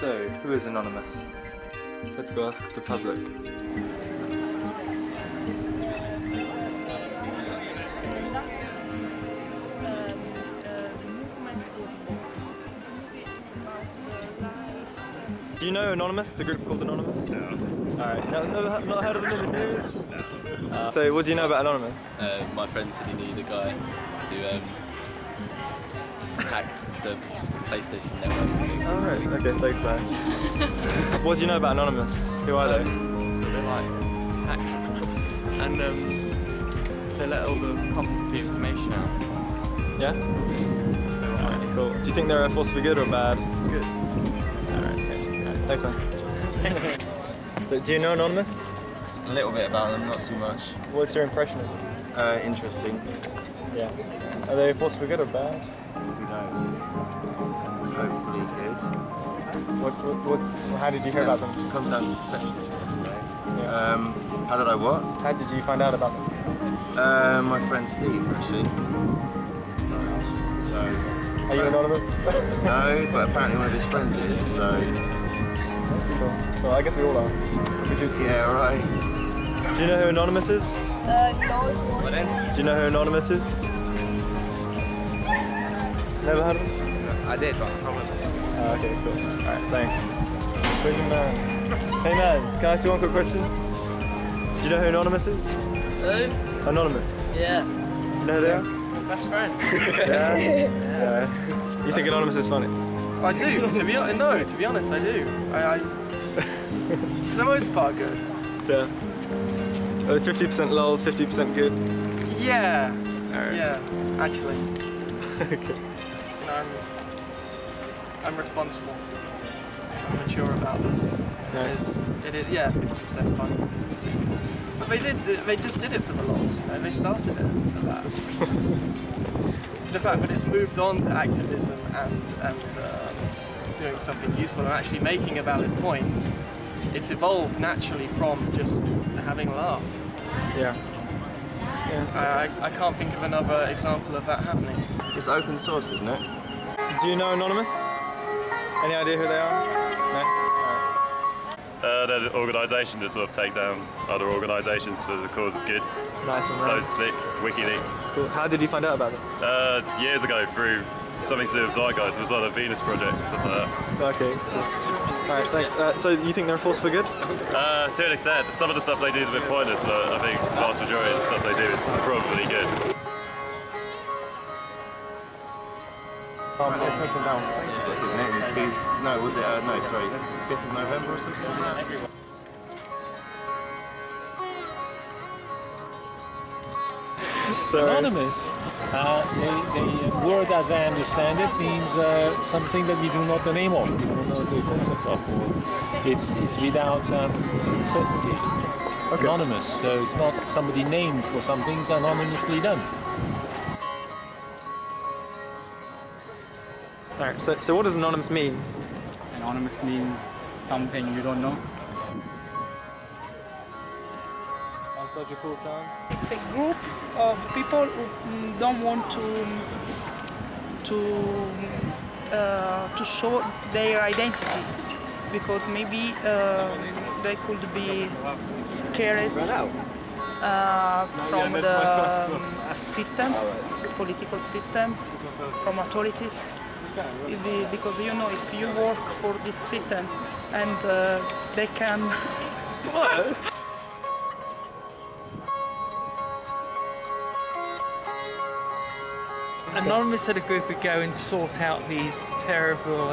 So, who is anonymous? Let's go ask the public. Do you know Anonymous, the group called Anonymous? No. Alright, not heard of them in the news? No. So what do you know about Anonymous? My friend said he needed a guy who hacked the PlayStation network. Oh right, okay, thanks man. What do you know about Anonymous? Who are they? They're like hacks. And they let all the company information out. Yeah? Alright, cool. Do you think they're a force for good or bad? Good. Alright, okay. Thanks man. Thanks. So do you know Anonymous? A little bit about them, not too much. What's your impression of them? Interesting. Yeah. Are they a force for good or bad? Who knows? Hopefully good. How did you hear about them? It comes down to perception. Yeah. How did I what? How did you find out about them? My friend Steve, actually. So. Are you anonymous? No, but apparently one of his friends is, so. That's cool. Well, I guess we all are. Yeah, right. Do you know who Anonymous is? What then? Do you know who Anonymous is? Never heard of him? I did, but I can't remember. Oh, okay, cool. Alright, thanks. Where's your man? Hey man, can I ask you one quick question? Do you know who Anonymous is? Who? Anonymous. Yeah. Do you know who they are? My best friend. Yeah? Yeah. You think Anonymous is funny? I do, to be honest, I do. For the most part, good. Yeah. 50% lols, 50% good? Yeah. Alright. Yeah, actually. Okay. You know, I'm responsible. I'm mature about this. Nice. It is, yeah, 50% fun. But they just did it for the lols, you know, they started it for that. The fact that it's moved on to activism and doing something useful and actually making a valid point, it's evolved naturally from just having a laugh. Yeah. I can't think of another example of that happening. It's open source, isn't it? Do you know Anonymous? Any idea who they are? No? They're an organisation that sort of take down other organisations for the cause of good, Nice one, so to speak. WikiLeaks. Cool. How did you find out about them? Years ago through something to do with Zeitgeist, it was like a Venus project, something like that. Okay. Alright, thanks. So you think they're a force for good? To an extent, some of the stuff they do is a bit pointless, but I think the vast majority of the stuff they do is probably good. They're taken down Facebook, isn't it? Was it? 5th of November or something like that? Anonymous, the word as I understand it means something that we do not the name of, we don't know the concept of, or it's without certainty. Okay. Anonymous, so it's not somebody named for something, it's anonymously done. Alright, so what does anonymous mean? Anonymous means something you don't know. That's such a cool sound. It's a group of people who don't want to show their identity because maybe they could be scared from the system, political system, from authorities. Because you know, if you work for this system and they can. What? Anonymous are the group who go and sort out these terrible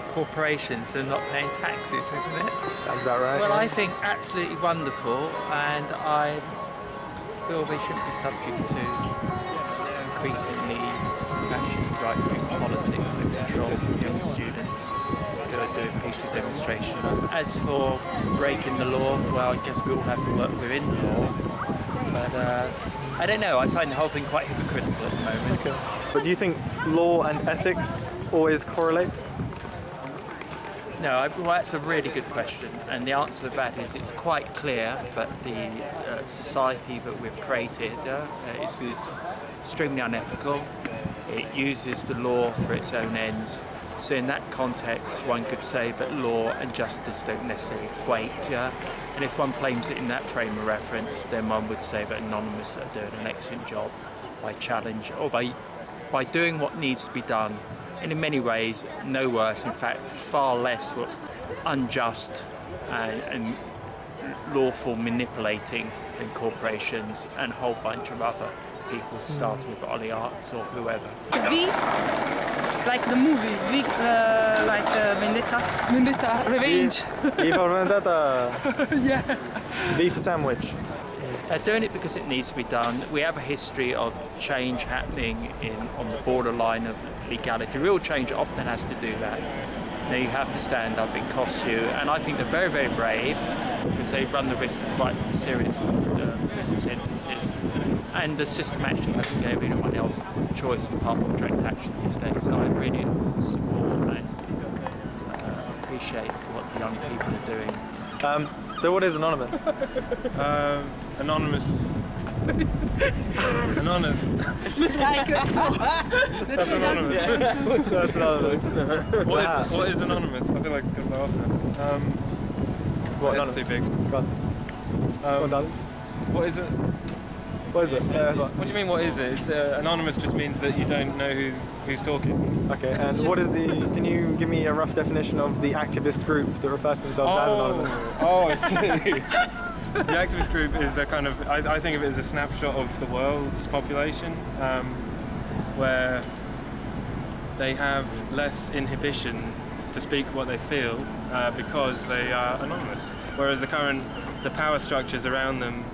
corporations that are not paying taxes, isn't it? Sounds about right. Well, yeah. I think absolutely wonderful, and I feel they shouldn't be subject to increasingly fascist right-wing politics that control young students who are doing peaceful demonstration. As for breaking the law, well, I guess we all have to work within the law. But I don't know, I find the whole thing quite hypocritical at the moment. Okay. But do you think law and ethics always correlate? No, well, that's a really good question, and the answer to that is it's quite clear that the society that we've created is extremely unethical, It uses the law for its own ends. So in that context, one could say that law and justice don't necessarily equate, yeah? And if one claims it in that frame of reference, then one would say that Anonymous are doing an excellent job by challenge, or by doing what needs to be done, and in many ways, no worse, in fact, far less unjust and lawful manipulating than corporations and a whole bunch of other people, starting with oligarchs or whoever. V, like the movie, V, like Vendetta, Revenge. V for Vendetta. Yeah. V for sandwich. They're doing it because it needs to be done. We have a history of change happening on the borderline of legality. Real change often has to do that. Now you have to stand up, it costs you, and I think they're very, very brave because they run the risk of quite serious prison sentences. And the system actually hasn't given anyone else a choice apart from direct action these days. So I really support and appreciate what the young people are doing. So what is Anonymous? Anonymous. Anonymous. That's Anonymous. That's Anonymous. What is Anonymous? I feel like it's going to blow off now. What, That's Anonymous? too big. Go on. Go on, darling. What is it? What is it? What do you mean, what is it? It's anonymous just means that you don't know who's talking. Okay, and what is can you give me a rough definition of the activist group that refers to themselves as Anonymous? Oh, I see. The activist group is a kind of, I think of it as a snapshot of the world's population, where they have less inhibition to speak what they feel because they are anonymous. Whereas the power structures around them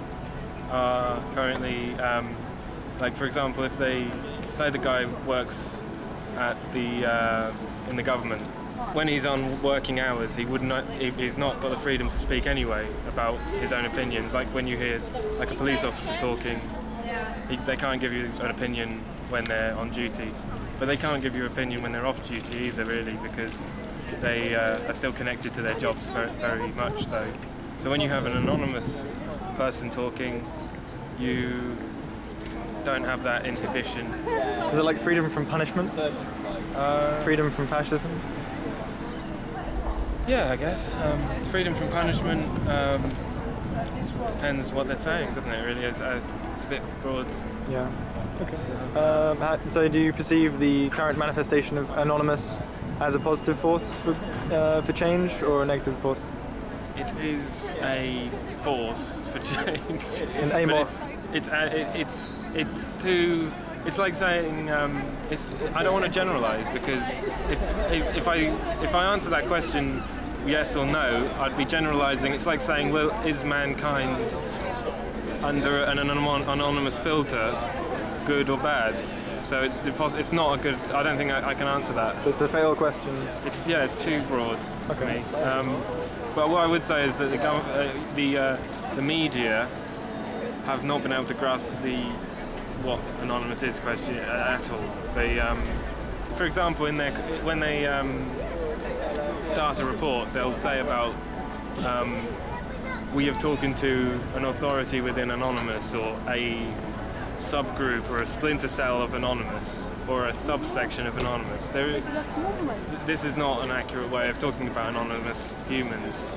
are currently, like for example, if they say the guy works at in the government, when he's on working hours, he's not got the freedom to speak anyway about his own opinions. Like when you hear like a police officer talking, they can't give you an opinion when they're on duty, but they can't give you an opinion when they're off duty either, really, because they are still connected to their jobs very, very much so. So when you have an anonymous person talking, you don't have that inhibition. Is it like freedom from punishment? Freedom from fascism? Yeah, I guess. Freedom from punishment depends what they're saying, doesn't it, really? It's a bit broad. Yeah. Okay. So do you perceive the current manifestation of Anonymous as a positive force for change or a negative force? It is a force for change. It's like saying I don't want to generalize, because if I answer that question yes or no, I'd be generalizing. It's like saying, well, is mankind under an anonymous filter good or bad? So it's not a good. I don't think I can answer that. So it's a fail question. It's too broad for me. But what I would say is that the media have not been able to grasp what Anonymous is question at all. They, for example, when they start a report, they'll say about we have talking to an authority within Anonymous, or a subgroup or a splinter cell of Anonymous, or a subsection of Anonymous. This is not an accurate way of talking about anonymous humans.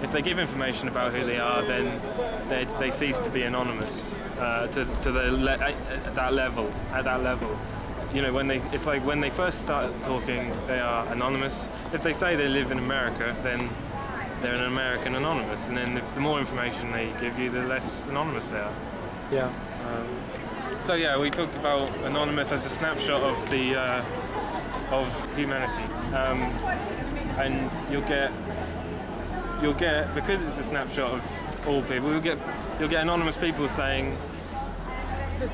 If they give information about who they are, then they cease to be anonymous at that level. You know, it's like when they first start talking, they are anonymous. If they say they live in America, then they're an American anonymous. And then the more information they give you, the less anonymous they are. Yeah. So yeah, we talked about Anonymous as a snapshot of of humanity, and you'll get because it's a snapshot of all people. You'll get anonymous people saying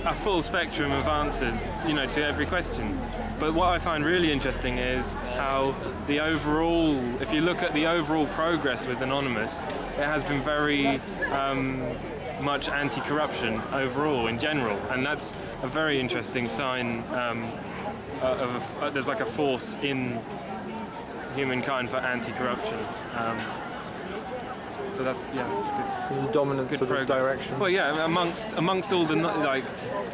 a full spectrum of answers, to every question. But what I find really interesting is how if you look at the overall progress with Anonymous, it has been very much anti-corruption overall in general, and that's a very interesting sign there's like a force in humankind for anti-corruption. So that's a good. This is a dominant Good sort of progress. direction. Well, yeah, amongst all the like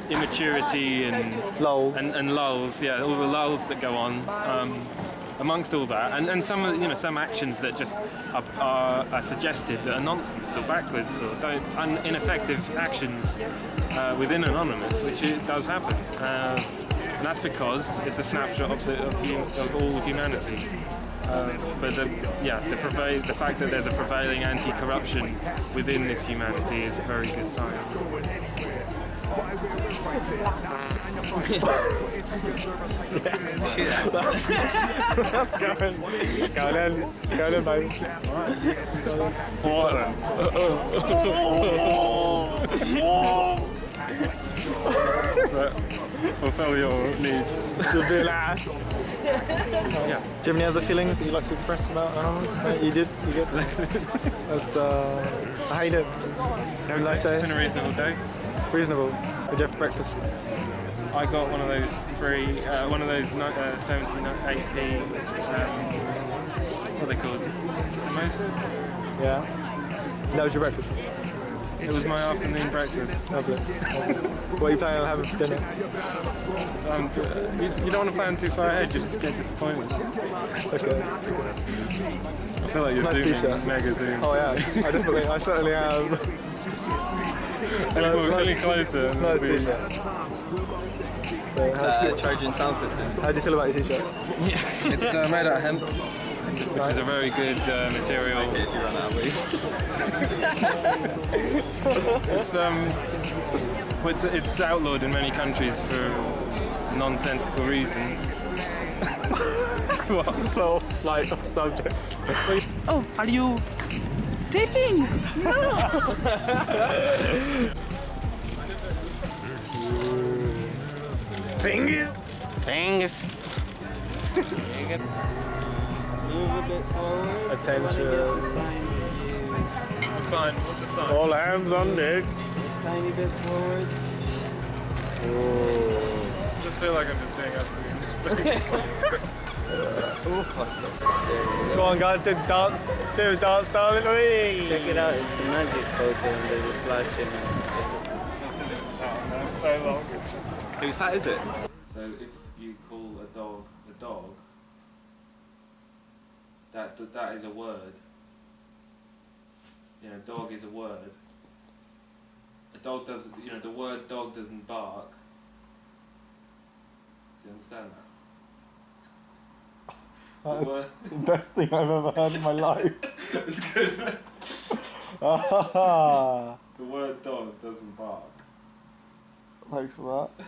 immaturity and Lulls. and lulls, yeah, all the lulls that go on. Amongst all that, and some some actions that just are suggested that are nonsense or backwards or ineffective actions within Anonymous, which it does happen, and that's because it's a snapshot of all humanity. But the fact that there's a prevailing anti-corruption within this humanity is a very good sign. Let's go in. Let's go in. Let's go in, baby. Alright then. So, fulfill your needs. To be last. Yeah. Do you have any other feelings that you'd like to express about Anonymous? You did? You good? That's, how you doing? Have a nice day? It's been a reasonable day. Reasonable. What'd you have for breakfast? I got one of those 78p, what are they called? Samosas? Yeah. That was your breakfast? It was my afternoon breakfast. Lovely. What are you planning on having for dinner? So you don't want to plan too far ahead, you just get disappointed. Okay. I feel like you're Nice zooming, t-shirt. mega zoom. Oh yeah, I certainly am. Any closer. It's a nice t-shirt. So, Trojan sound system. how do you feel about your t-shirt? It's made out of hemp. Which is a very good material. If you run out of weed. It's outlawed in many countries for a nonsensical reason. What? So, like, off subject. Oh, are you taping? No! Fingers? Fingers. Move a bit forward. Attention. It's fine. What's the sign? All hands on deck. Tiny bit forward. I just feel like I'm just doing absolutely Come on, guys, do a dance, darling. Whee! Check it out, it's a magic photo and there's a flash in it. It's so long. It's just... Whose hat is it? So if you call a dog, that is a word. You know, dog is a word. A dog does, the word dog doesn't bark. Do you understand that? That's the best thing I've ever heard in my life. It's good. Ah, The word dog doesn't bark. thanks for that.